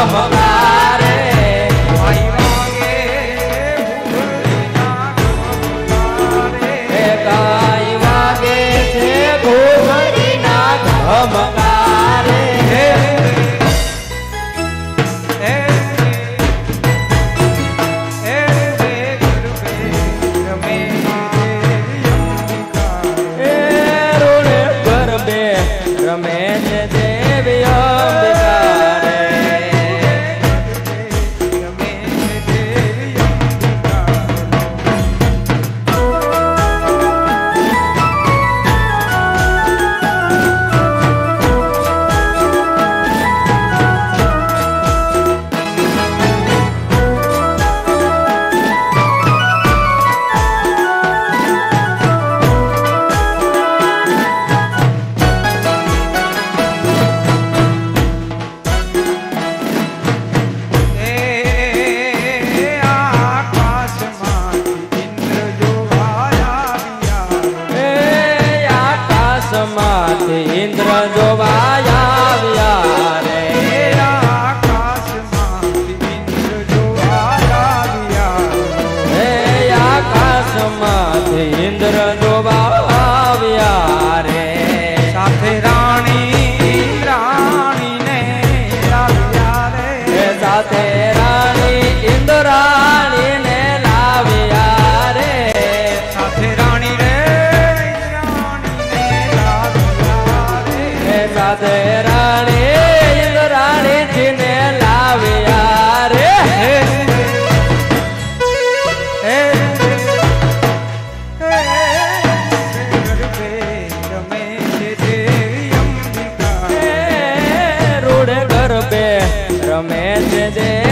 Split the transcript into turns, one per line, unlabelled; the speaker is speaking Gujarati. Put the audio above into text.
ધમકારે કાઈ વાગે છે ઘૂઘરીના ધમકારે રમે છે દેવી અંબિકા રે રમે છે દેવી ઇન્દ્ર જોવાયા આવ્યા રે આકાશમાંથી ઇન્દ્ર જોવાયા આવ્યા હે આકાશમાંથી ઇન્દ્ર જોવાયા રે સાથે રાણીને લાવ્યા રે સાથે રાણી ઇન્દ્રાણીને લાવ્યા રે સાથે રાણી રે સાથે રાણી ઇન્દ્રાણીજીને લાવ્યા રે રોડ ગરબે રમે છે